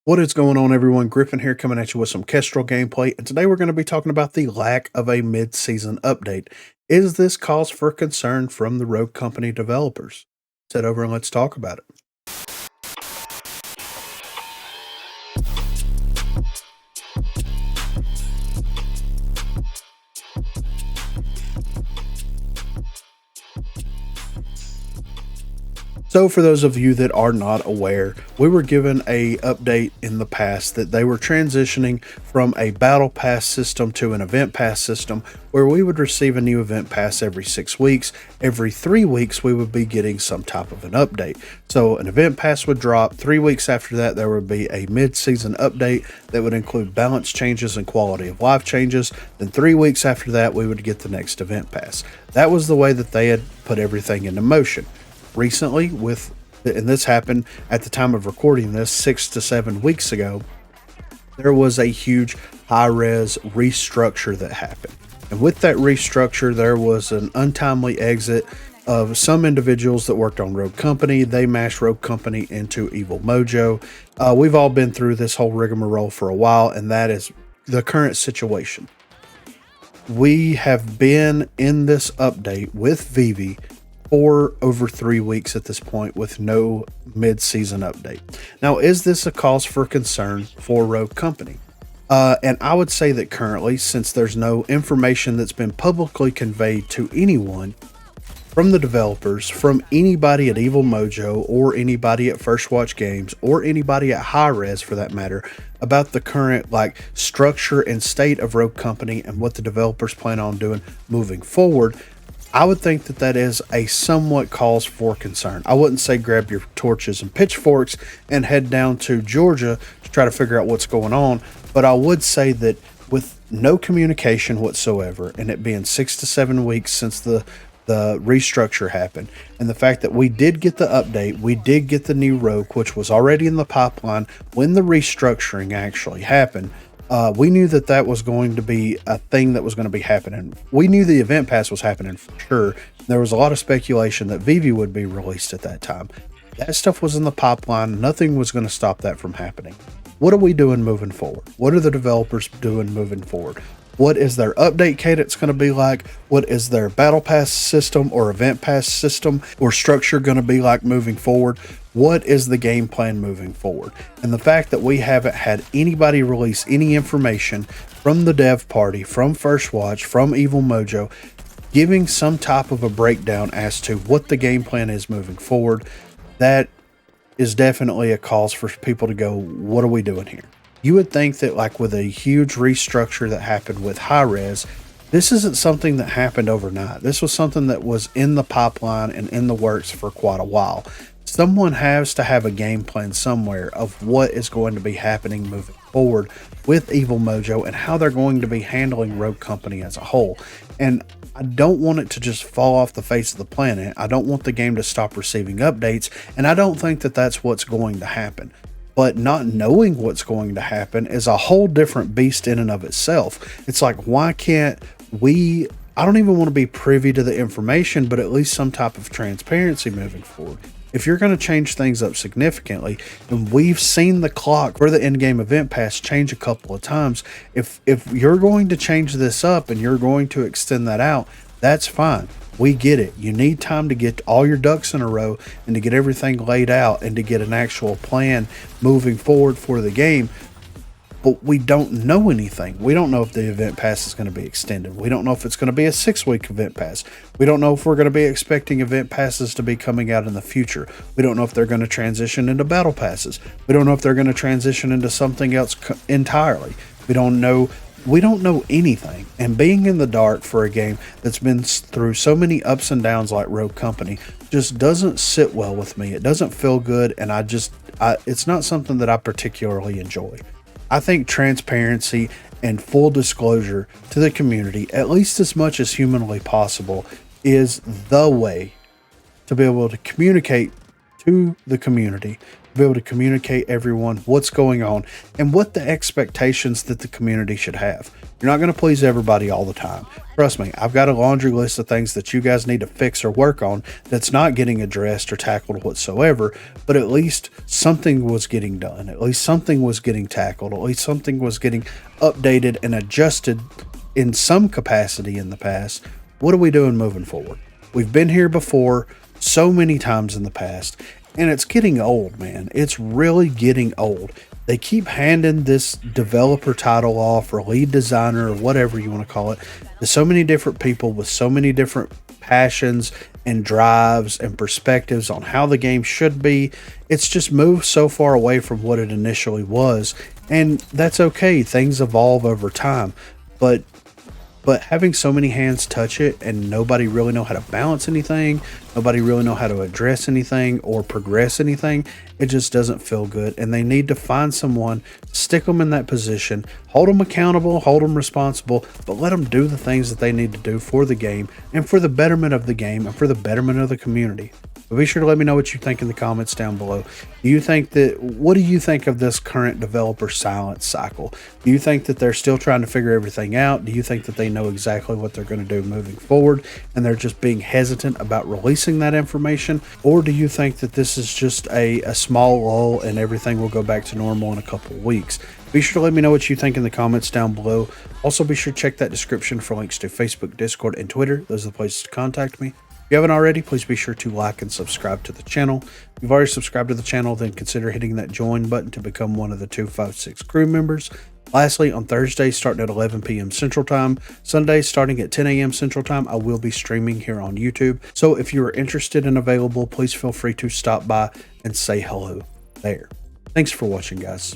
What is going on, everyone? Griffin here, coming at you with some Kestrel gameplay, and today we're going to be talking about the lack of a mid-season update. Is this cause for concern from the Rogue Company developers? Sit over and let's talk about it. So for those of you that are not aware, we were given a update in the past that they were transitioning from a battle pass system to an event pass system, where we would receive a new event pass every 6 weeks. Every 3 weeks we would be getting some type of an update. So an event pass would drop. 3 weeks after that there would be a mid-season update that would include balance changes and quality of life changes. Then 3 weeks after that we would get the next event pass. That was the way that they had put everything into motion. Recently, and this happened at the time of recording this 6 to 7 weeks ago, there was a huge high-res restructure that happened. And with that restructure, there was an untimely exit of some individuals that worked on Rogue Company. They mashed Rogue Company into Evil Mojo. We've all been through this whole rigmarole for a while, and that is the current situation. We have been in this update with Vivi for over 3 weeks at this point with no mid-season update. Now, is this a cause for concern for Rogue Company? And I would say that currently, since there's no information that's been publicly conveyed to anyone from the developers, from anybody at Evil Mojo or anybody at First Watch Games or anybody at High Res for that matter, about the current structure and state of Rogue Company and what the developers plan on doing moving forward, I would think that that is a somewhat cause for concern. I wouldn't say grab your torches and pitchforks and head down to Georgia to try to figure out what's going on, but I would say that with no communication whatsoever, and it being 6 to 7 weeks since the restructure happened, and the fact that we did get the update, we did get the new Rogue, which was already in the pipeline when the restructuring actually happened. We knew that that was going to be a thing that was going to be happening. We knew the event pass was happening for sure. There was a lot of speculation that Vivi would be released at that time. That stuff was in the pipeline. Nothing was going to stop that from happening. What are we doing moving forward? What are the developers doing moving forward? What is their update cadence going to be like? What is their battle pass system or event pass system or structure going to be like moving forward? What is the game plan moving forward? And the fact that we haven't had anybody release any information from the dev party, from First Watch, from Evil Mojo, giving some type of a breakdown as to what the game plan is moving forward, that is definitely a cause for people to go, what are we doing here? You would think that with a huge restructure that happened with High Res, this isn't something that happened overnight. This was something that was in the pipeline and in the works for quite a while. Someone has to have a game plan somewhere of what is going to be happening moving forward with Evil Mojo and how they're going to be handling Rogue Company as a whole. And I don't want it to just fall off the face of the planet. I don't want the game to stop receiving updates, and I don't think that that's what's going to happen. But not knowing what's going to happen is a whole different beast in and of itself. It's why can't we, I don't even want to be privy to the information, but at least some type of transparency moving forward. If you're going to change things up significantly, and we've seen the clock for the in-game event pass change a couple of times, if you're going to change this up and you're going to extend that out, that's fine. We get it. You need time to get all your ducks in a row and to get everything laid out and to get an actual plan moving forward for the game. But we don't know anything. We don't know if the event pass is going to be extended. We don't know if it's going to be a 6-week event pass. We don't know if we're going to be expecting event passes to be coming out in the future. We don't know if they're going to transition into battle passes. We don't know if they're going to transition into something else entirely. We don't know anything, and being in the dark for a game that's been through so many ups and downs like Rogue Company just doesn't sit well with me. It doesn't feel good, and it's not something that I particularly enjoy. I think transparency and full disclosure to the community, at least as much as humanly possible, is the way to be able to communicate to the community be able to communicate everyone what's going on and what the expectations that the community should have. You're not going to please everybody all the time. Trust me, I've got a laundry list of things that you guys need to fix or work on that's not getting addressed or tackled whatsoever, but at least something was getting done. At least something was getting tackled. At least something was getting updated and adjusted in some capacity in the past. What are we doing moving forward? We've been here before so many times in the past, and it's getting old, man. It's really getting old. They keep handing this developer title off, or lead designer, or whatever you want to call it, to so many different people with so many different passions and drives and perspectives on how the game should be. It's just moved so far away from what it initially was, and that's okay. Things evolve over time, but having so many hands touch it and nobody really know how to balance anything, nobody really know how to address anything or progress anything, it just doesn't feel good. And they need to find someone, stick them in that position, hold them accountable, hold them responsible, but let them do the things that they need to do for the game and for the betterment of the game and for the betterment of the community. But be sure to let me know what you think in the comments down below. What do you think of this current developer silence cycle? Do you think that they're still trying to figure everything out? Do you think that they know exactly what they're going to do moving forward and they're just being hesitant about releasing that information? Or do you think that this is just a small lull and everything will go back to normal in a couple of weeks? Be sure to let me know what you think in the comments down below. Also, be sure to check that description for links to Facebook, Discord, and Twitter. Those are the places to contact me. If you haven't already, please be sure to like and subscribe to the channel. If you've already subscribed to the channel, then consider hitting that join button to become one of the 256 crew members. Lastly, on Thursdays starting at 11 p.m. Central Time, Sundays starting at 10 a.m. Central Time, I will be streaming here on YouTube. So if you are interested and available, please feel free to stop by and say hello there. Thanks for watching, guys.